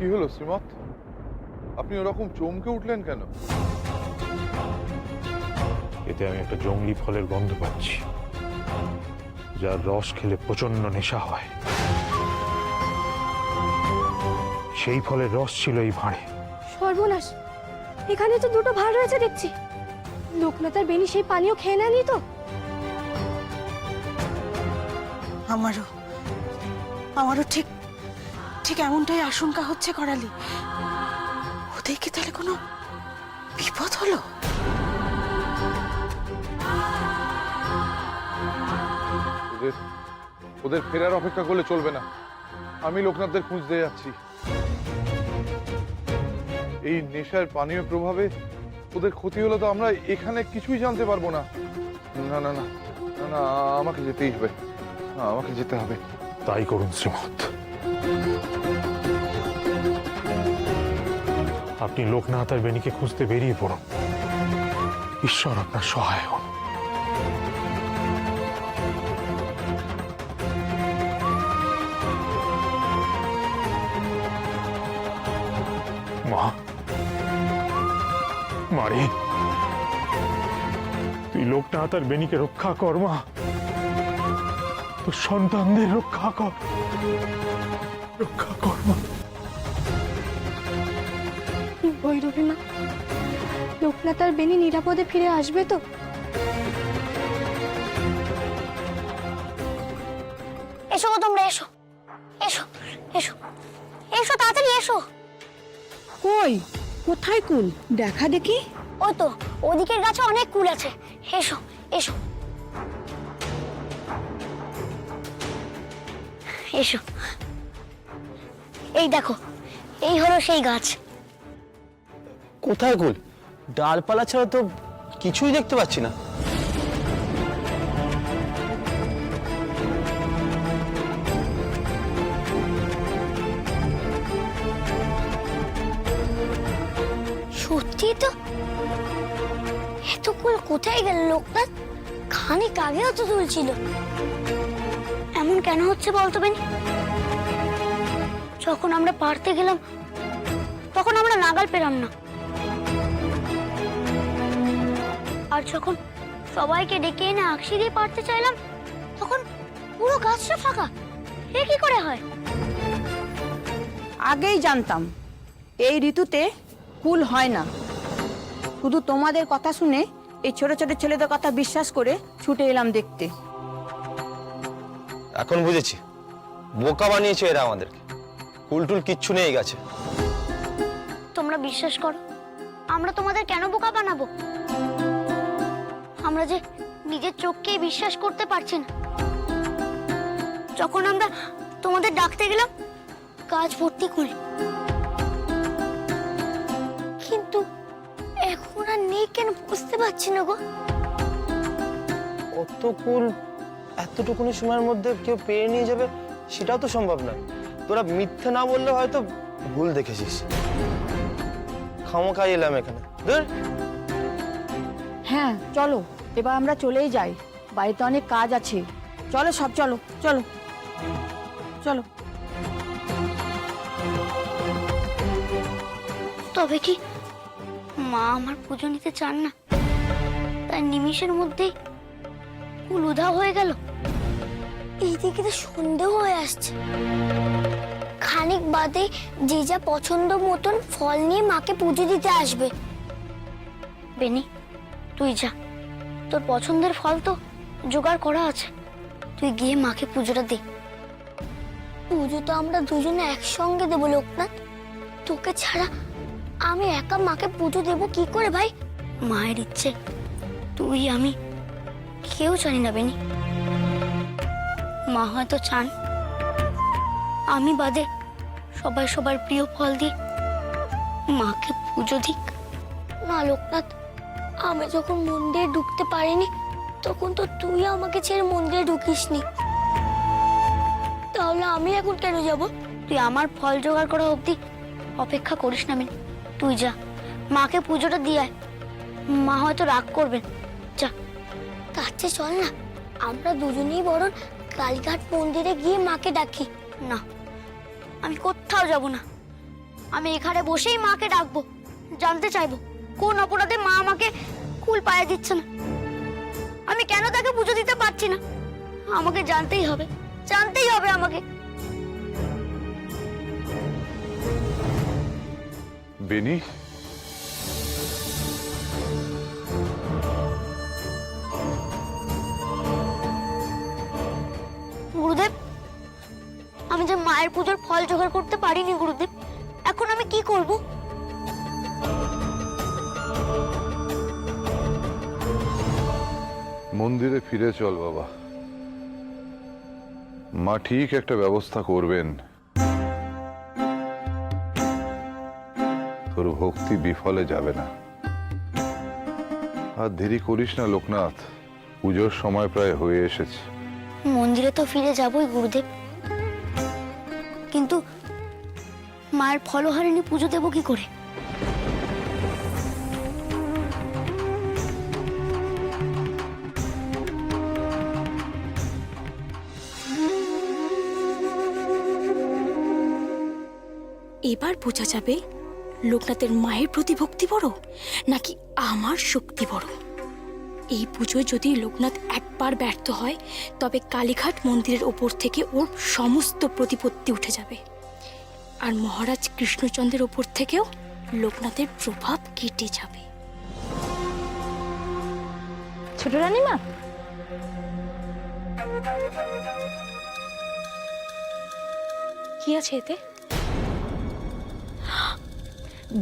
কি হলো শ্রীমৎ? আপনি ওরকম চমকে উঠলেন কেন? এতে আমি একটা জংলি ফলের গন্ধ পাচ্ছি, যার রস খেলে প্রচন্ড নেশা হয়। সেই ফলের রস ছিল এই ভাঁড়ে। সর্বনাশ, এখানে তো দুটো ভাঁড় রয়েছে দেখছি। লোকনাথ আর বেনি সেই পানীয় খেয়ে নেয়নি তো? আমারও ঠিক ঠিক এমনটাই আশঙ্কা হচ্ছে করালি। ওদের কি তাহলে কোনো বিপদ হলো? ওদের ওদের ফেরার অপেক্ষা করলে চলবে না। আমি লোকনাথদের খুঁজতে যাচ্ছি। এই নেশার পানীয় প্রভাবে ওদের ক্ষতি হলে তো আমরা এখানে কিছুই জানতে পারবো না। না না না না না, আমাকে যেতেই হবে, আমাকে যেতে হবে। তাই করুন শ্রীমৎ। আপনি লোকনাথ আর বেনিকে খুঁজতে বেরিয়ে পড়ুন। ঈশ্বর আপনার সহায় হন। মা, মারে, তুই লোকনাথ আর বেনিকে রক্ষা কর মা। তোর সন্তানদের রক্ষা কর, রক্ষা কর মা। ভৈরবী মা, লোকনাথ আর বেনি নিরাপদে ফিরে আসবে তো? এসো গো, তোমরা এসো এসো এসো এসো, তাড়াতাড়ি এসো। কই, কোথায় কুল? দেখা দেখি। ওই তো ওদিকের গাছে অনেক কুল আছে, এসো এসো এসো। এই দেখো, এই হলো সেই গাছ। কোথায় কুল? ডালপালা ছাড়া তো কিছুই দেখতে পাচ্ছি না। সত্যি তো, এত কুল কোথায় গেল লোকনাথ? খানিক আগেও তো তুলছিল। এমন কেন হচ্ছে বলতো বেনি? যখন আমরা পারতে গেলাম তখন আমরা নাগাল পেলাম না, আর যখন সবাইকে ডেকে এনে আকশি দিয়ে পারতে চাইলাম তখন পুরো গাছটা ফাঁকা। এ কি করে হয়? আগেই জানতাম এই ঋতুতে কুল হয় না। শুধু তোমাদের কথা শুনে এই ছোট ছোট ছেলেদের কথা বিশ্বাস করে ছুটে এলাম দেখতে। এখন বুঝেছি, বোকা বানিয়েছে এরা আমাদেরকে। কুলটুল কিচ্ছু নেই গাছে। তোমরা বিশ্বাস করো, আমরা তোমাদের কেন বোকা বানাবো? আমরা যে নিজের চোখকেই বিশ্বাস করতে পারছি না। যখন আমরা তোমাদের ডাকতে গেলাম গাছ ভর্তি কুল, কিন্তু এখন আর নেই কেন বুঝতে পারছি না গো। অত কুল এতটুকুনি সময়ের মধ্যে কেউ পেয়ে নিয়ে যাবে সেটাও তো সম্ভব নয়। তোরা মিথ্যে না বললে হয়তো ভুল দেখেছিস। খামোখাই এলাম এখানে। ধুর। হ্যাঁ চলো, এবার আমরা চলেই যাই। বাড়িতে অনেক কাজ আছে। চলো সব, চলো চলো চলো। তবে কি মা আমার পুজো নিতে চান না? তার নিমিষের মধ্যেই কুল উধাও হয়ে গেল। এইদিকে তো সন্দেহ হয়ে আসছে। খানিক বাদে যে যা পছন্দ মতন ফল নিয়ে মাকে পুজো দিতে আসবে। বেনি, তুই যা, তোর পছন্দের ফল তো জোগাড় করা আছে। তুই গিয়ে মাকে পুজোটা দে। পুজো তো আমরা দুজনে একসঙ্গে দেবো লোকনাথ। তোকে ছাড়া আমি একা মাকে পুজো দেব কি করে ভাই? মায়ের ইচ্ছে তুই আমি কেউ জানি না বেনি। মা হয়তো চান আমি বাদে সবাই সবার প্রিয় ফল দিয়ে মাকে পুজো দিক। না লোকনাথ, আমি যখন মন্দিরে ঢুকতে পারিনি তখন তো তুই আমাকে ছেড়ে মন্দিরে ঢুকিসনি। তাহলে আমি এখন কেন যাব? তুই আমার ফল জোগাড় করা অবধি অপেক্ষা করিস না বেনি। তুই যা, মাকে পুজোটা দিয়ে আয়। মা হয়তো রাগ করবেন। যা। তার চেয়ে চল না আমরা দুজনেই বরং কালীঘাট মন্দিরে গিয়ে মাকে ডাকি। না, আমি কোথাও যাব না। আমি এখানে বসেই মাকে ডাকবো, জানতে চাইবো কোন অপরাধে মা আমাকে কুল পায়ে দিচ্ছে না, আমি কেন তাকে পুজো দিতে পারছি না। আমাকে জানতেই হবে, জানতেই হবে আমাকে। বেনি, গুরুদেব, আমি যে মায়ের পুজোর ফল জোগাড় করতে পারিনি গুরুদেব, এখন আমি কি করব? মন্দিরে ফিরে চল বাবা, মা ঠিক একটা ব্যবস্থা করবেন। তোর ভক্তি বিফলে যাবে না। আর দেরি করিস না লোকনাথ, পুজোর সময় প্রায় হয়ে এসেছে। মন্দিরে তো ফিরে যাবই গুরুদেব, কিন্তু মায়ের ফলহারিণী পুজো দেব কি করে? এবার বোঝা যাবে লোকনাথের মায়ের প্রতি ভক্তি বড় নাকি আমার শক্তি বড়। এই পুজোয় যদি লোকনাথ একবার ব্যর্থ হয় তবে কালীঘাট মন্দিরের ওপর থেকে ওর সমস্ত প্রতিপত্তি উঠে যাবে, আর মহারাজ কৃষ্ণচন্দ্রের ওপর থেকেও লোকনাথের প্রভাব কেটে যাবে। ছোট রানীমা, কি আছে এতে?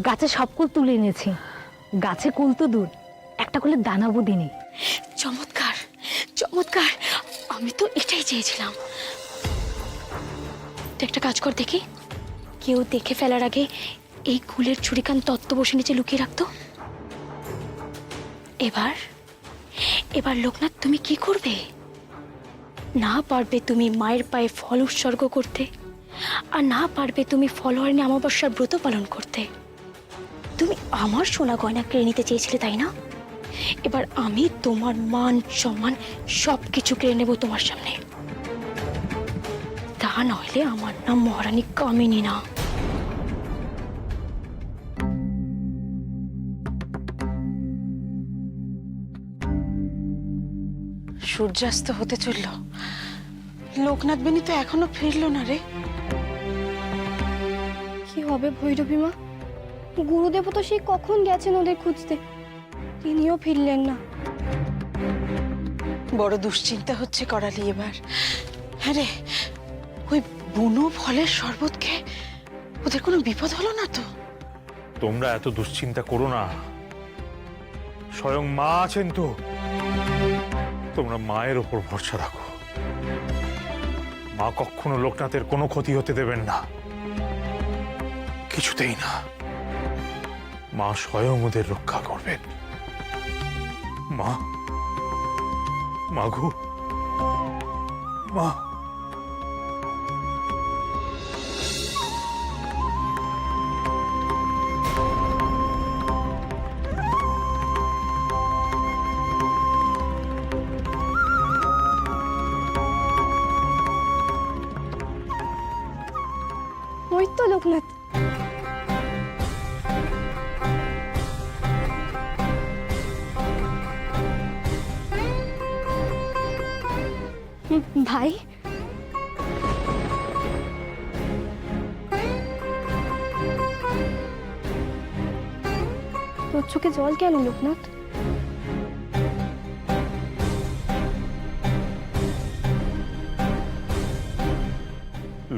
গাছে সব কুল তুলে এনেছি। গাছে কুল তো দূর, একটা কুলে দানাবো দিনে। চমৎকার, চমৎকার, আমি তো এটাই চেয়েছিলাম। তুই একটা কাজ কর দেখি, কেউ দেখে ফেলার আগে এই কুলের ছুরিকান তত্ত্ব বসে নিচে লুকিয়ে রাখতো। এবার এবার লোকনাথ তুমি কি করবে? না পারবে তুমি মায়ের পায়ে ফল উৎসর্গ করতে, আর না পারবে তুমি ফলহারিণী অমাবস্যার ব্রত পালন করতে। তুমি আমার সোনা গয়না কেড়ে নিতে চেয়েছিলে, তাই না? এবার আমি তোমার মান সম্মান সবকিছু কেড়ে নেব তোমার সামনে। তা নইলে আমার নাম মহারানী কামিনী না। সূর্যাস্ত হতে চলল, লোকনাথ বেনি তো এখনো ফিরলো না রে। কি হবে ভৈরবী মা? গুরুদেব তো সেই কখন গেছেন ওদের খুঁজতে, তিনিও ফিরলেন না। বড় দুশ্চিন্তা হচ্ছে করালি এবার। হ্যাঁ রে, ওই বুনো ফলের শরবত খেয়ে ওদের কোনো বিপদ হলো না তো? তোমরা এত দুশ্চিন্তা করো না, স্বয়ং মা আছেন তো। তোমরা মায়ের ওপর ভরসা রাখো, মা কখনো লোকনাথের কোনো ক্ষতি হতে দেবেন না, কিছুতেই না। মা স্বয়ং ওদের রক্ষা করবেন। মা, মাগো, মা। ওই তো লোকনাথ। ভাই, তোর চোখে জল কেন লোকনাথ?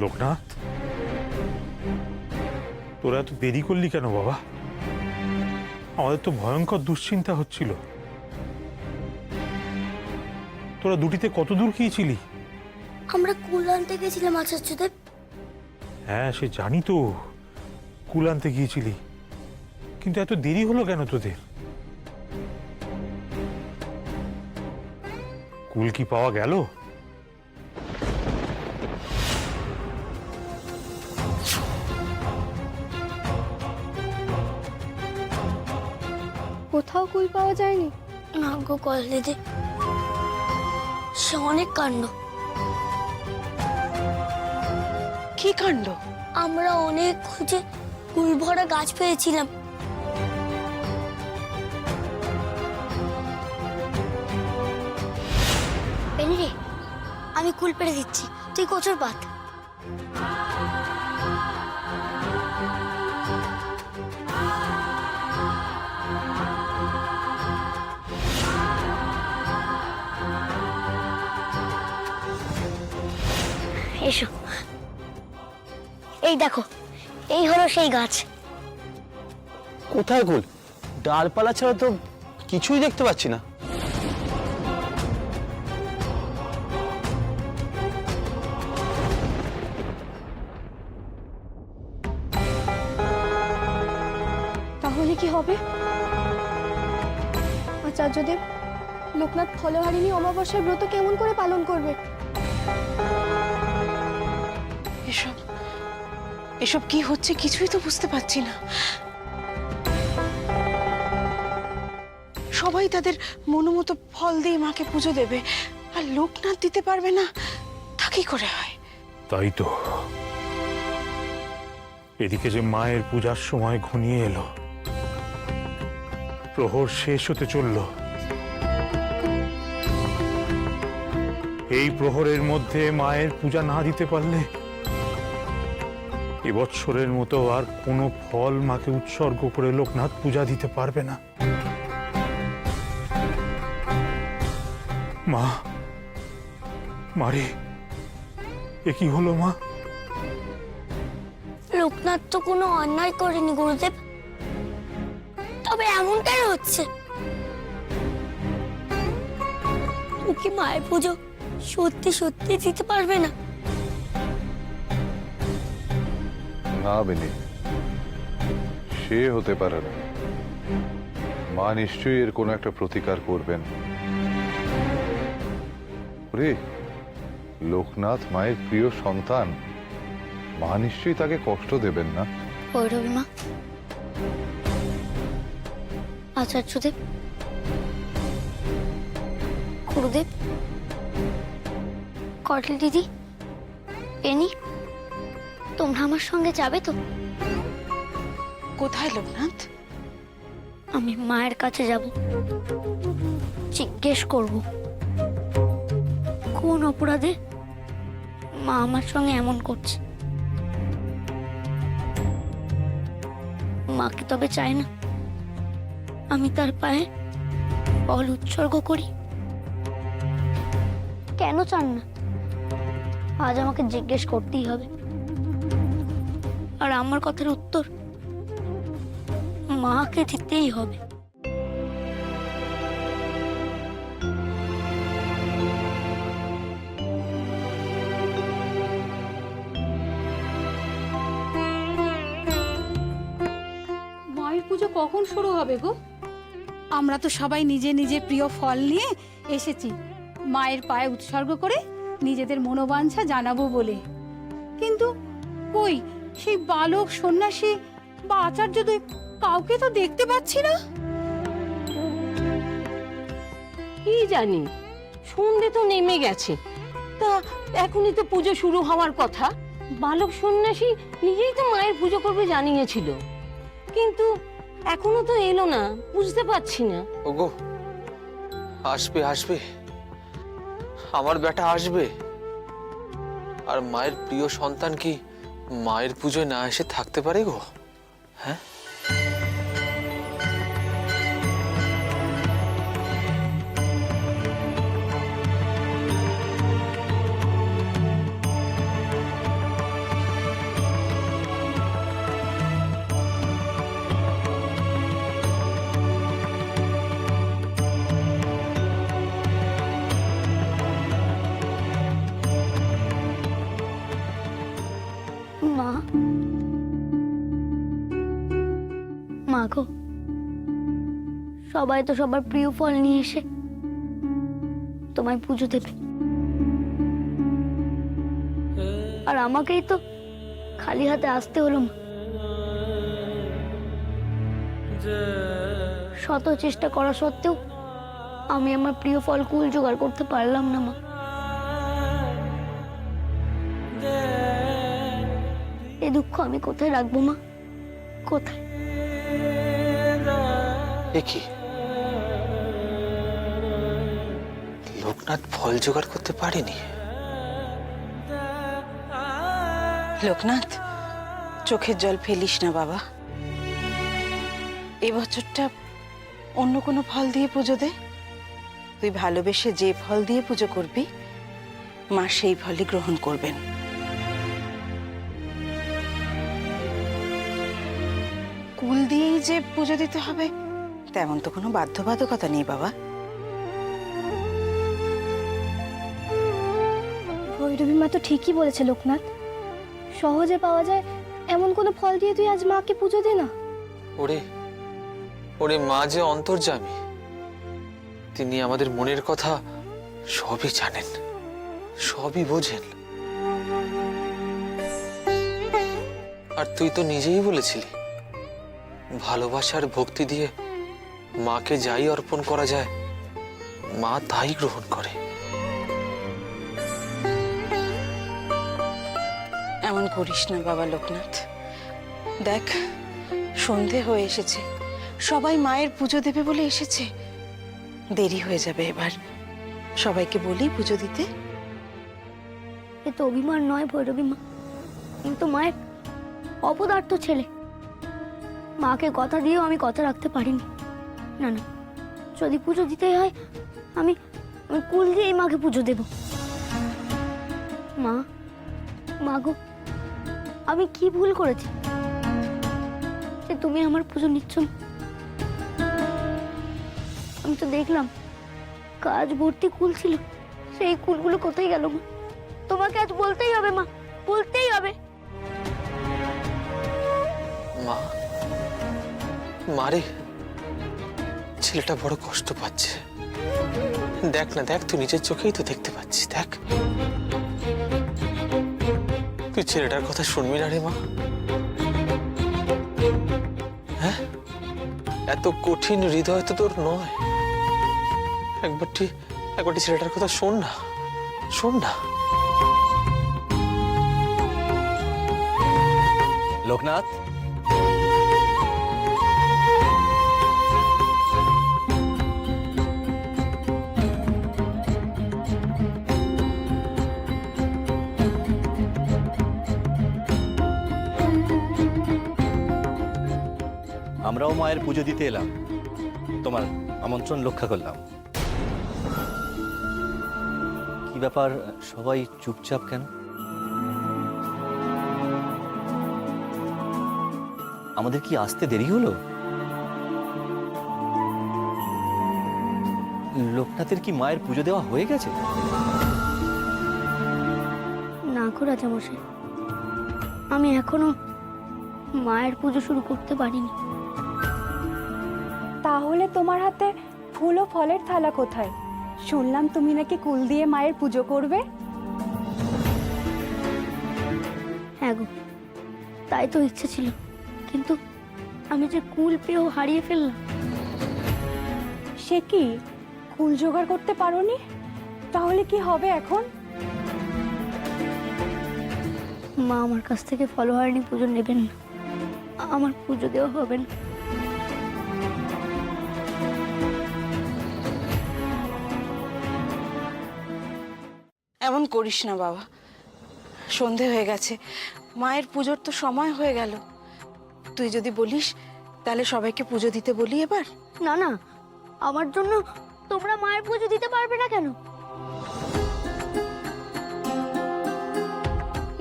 লোকনাথ, তোরা এত দেরি করলি কেন বাবা? আমাদের তো ভয়ঙ্কর দুশ্চিন্তা হচ্ছিল। তোরা দুটিতে কত দূর গিয়েছিলি? আমরা কুল আনতে গেছিলাম আচার্যদেব। হ্যাঁ, সে জানি তো, কুল আনতে গিয়েছিলি, কিন্তু এত দেরি হলো কেন তোদের? কুল কি পাওয়া গেল? কোথাও কুল পাওয়া যায়নি। না গো কল দিদি, সে অনেক কাণ্ড। কি কাণ্ড? আমরা অনেক খুঁজে কুল ভরা গাছ পেয়েছিলাম। পেনি রে, আমি কুল পেড়ে দিচ্ছি, তুই কচুর পাত। এসো, এই দেখো, এই হলো সেই গাছ। কোথায় কুল? ডালপালা ছাড়া তো কিছুই দেখতে পাচ্ছি না। তাহলে কি হবে? আচার্যদেব, লোকনাথ ফলহারিণী অমাবস্যার ব্রত কেমন করে পালন করবে? এসব এসব কি হচ্ছে কিছুই তো বুঝতে পারছি না। সবাই তাদের মনোমতো ফল দিয়ে মাকে পুজো দেবে, আর লোকনাথ দিতে পারবে না, তা কি করে হয়? তাই তো, এদিকে যে মায়ের পূজার সময় ঘনিয়ে এলো, প্রহর শেষ হতে চলল। এই প্রহরের মধ্যে মায়ের পূজা না দিতে পারলে এবছরের মতো আর কোনো ফল মাকে উৎসর্গ করে লোকনাথ পূজা দিতে পারবে না। মা, মারে, এ কি হলো মা? লোকনাথ তো কোনো অন্যায় করেনি গুরুদেব, তবে এমনটাই হচ্ছে। তুমি কি মায়ের পুজো সত্যি সত্যি দিতে পারবে না? না বেনি, সে হতে পারে না। মা নিশ্চয়ই এর কোনো একটা প্রতিকার করবেন। ওরে, লোকনাথ মায়ের প্রিয় সন্তান, মা নিশ্চয়ই তাকে কষ্ট দেবেন না। ভৈরবী মা, আচার্যদেব, গুরুদেব, কটল দিদি, পেনি, তোমরা আমার সঙ্গে যাবে তো? কোথায় লোকনাথ? আমি মায়ের কাছে যাব, জিজ্ঞেস করব কোন অপরাধে মা আমার সঙ্গে এমন করছে। মাকে তবে চায় না আমি তার পায়ে ফল উৎসর্গ করি? কেন চান না? আজ আমাকে জিজ্ঞেস করতেই হবে, আর আমার কথার উত্তর মাকে দিতেই হবে। মায়ের পুজো কখন শুরু হবে গো? আমরা তো সবাই নিজে নিজের প্রিয় ফল নিয়ে এসেছি মায়ের পায়ে উৎসর্গ করে নিজেদের মনোবাঞ্ছা জানাবো বলে। কিন্তু কই সেই বালক, সন্ন্যাসী বা আচার্যদেব কাউকে তো দেখতে পাচ্ছি না। কি জানি, সন্ধে তো নেমে গেছে, তা এখনই তো পুজো শুরু হওয়ার কথা। বালক সন্ন্যাসী নিজেই তো মায়ের পুজো করবে জানিয়েছিল, কিন্তু এখনো তো এলো না, বুঝতে পারছি না। ওগো, আসবে আসবে, আমার বেটা আসবে। আর মায়ের প্রিয় সন্তান কি মায়ের পুজোয় না এসে থাকতে পারে গো? হ্যাঁ, মা, মা গো, সবাই তো সবার প্রিয় ফল নিয়ে এসে তোমায় পুজো দেবে, আর আমাকেই তো খালি হাতে আসতে হলো। মা, শত চেষ্টা করা সত্ত্বেও আমি আমার প্রিয় ফল কুল জোগাড় করতে পারলাম না। মা, এ দুঃখ আমি কোথায় রাখবো? মা, কোথায়? এ কি, লোকনাথ ফল জোগাড় করতে পারেনি? লোকনাথ, চোখের জল ফেলিস না বাবা। এই বছরটা অন্য কোনো ফল দিয়ে পুজো দে। তুই ভালোবেসে যে ফল দিয়ে পুজো করবি, মা সেই ফলই গ্রহণ করবেন। কুল দিয়েই যে পুজো দিতে হবে তেমন তো কোনো বাধ্যবাধকতা নেই বাবা। ভৈরবী মা তো ঠিকই বলেছে লোকনাথ, সহজে পাওয়া যায় এমন কোনো ফল দিয়ে তুই আজ মাকে পুজো দে না। ওরে ওরে, মা যে অন্তর্যামী, তিনি আমাদের মনের কথা সবই জানেন, সবই বোঝেন। আর তুই তো নিজেই বলেছিলি, ভালোবাসার ভক্তি দিয়ে মাকে যাই অর্পণ করা যায়, মা তাই গ্রহণ করে। এমন করিস না বাবা লোকনাথ। দেখ, সন্ধে হয়ে এসেছে, সবাই মায়ের পুজো দেবে বলে এসেছে। দেরি হয়ে যাবে এবার। সবাইকে বলি পুজো দিতে। এ তো অভিমান নয় ভৈরবী মা, কিন্তু মায়ের অপদার্থ ছেলে। মাকে কথা দিয়েও আমি কথা রাখতে পারিনি। না না, যদি পুজো দিতেই হয় আমি কুল দিয়েই মাকে পুজো দেব। মা, মা গো, আমি কি ভুল করেছি যে তুমি আমার পুজো নিচ্ছ না? আমি তো দেখলাম কাজ ভর্তি কুল ছিল, সেই কুলগুলো কোথায় গেল মা? তোমাকে আজ বলতেই হবে মা, বলতেই হবে। মা, মারে, ছেলেটা বড় কষ্ট পাচ্ছে। দেখ না, দেখ, তুই নিজের চোখেই তো দেখতে পাচ্ছিস। দেখ, তুই ছেলেটার কথা শুনবি না রে মা? হ্যাঁ, এত কঠিন হৃদয় তো তোর নয়। একবারটি ছেলেটার কথা শোন না, শোন না। লোকনাথ, আমরাও মায়ের পুজো দিতে এলাম, তোমার আমন্ত্রণ রক্ষা করলাম। কি ব্যাপার, সবাই চুপচাপ কেন? আমাদের কি আসতে দেরি হলো? লোকনাথের কি মায়ের পুজো দেওয়া হয়ে গেছে? না গো রাজামশাই, আমি এখনো মায়ের পুজো শুরু করতে পারিনি। তাহলে তোমার হাতে ফুল ও ফলের থালা কোথায়? শুনলাম তুমি নাকি কুল দিয়ে মায়ের পুজো করবে। হ্যাঁ গো, তাই তো ইচ্ছে ছিল, কিন্তু আমি যে কুল পেয়েও হারিয়ে ফেললাম। সে কি, কুল জোগাড় করতে পারোনি? তাহলে কি হবে এখন? মা আমার কাছ থেকে ফলহারিণী পুজো নেবেন না, আমার পুজো দেওয়া হবে না। এমন করিস না বাবা, সন্ধে হয়ে গেছে, মায়ের পুজোর তো সময় হয়ে গেল। তুই যদি বলিস তাহলে সবাইকে পুজো দিতে বলি এবার। না না, আমার জন্য তোমরা মায়ের পুজো দিতে পারবে না কেন?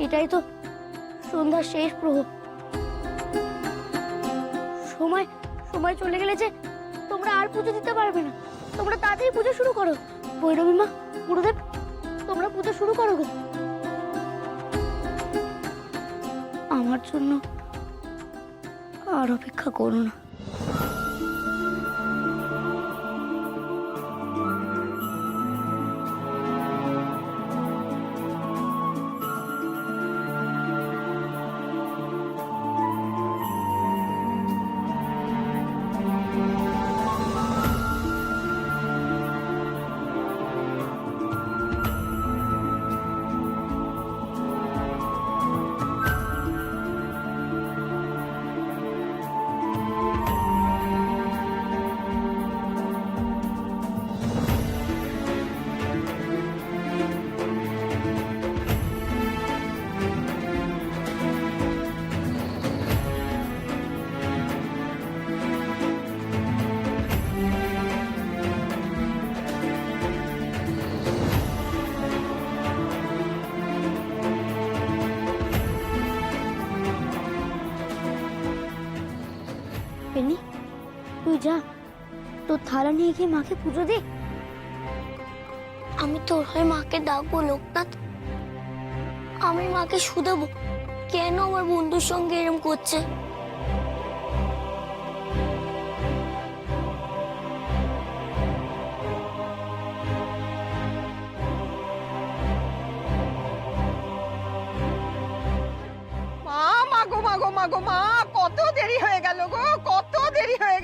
এটাই তো সন্ধ্যার শেষ প্রহর। সময় সময় চলে গেলে যে তোমরা আর পুজো দিতে পারবে না। তোমরা তাড়াতাড়ি পুজো শুরু করো। ভৈরবী মা, গুরুদেব, তোমরা পুজো শুরু করো গো। আমার জন্য আর অপেক্ষা করো না। বেনি, তুই যা, তোর থালা নিয়ে গিয়ে মাকে পুজো দে। আমি তোর হয়ে মাকে ডাকবো লোকনাথ। আমি মাকে শুধাবো কেন আমার বন্ধুর সঙ্গে এরম করছে। মা, মাগো মাগো মাগো মা, কত দেরি হয়ে গেল গো, কত দেরি হয়ে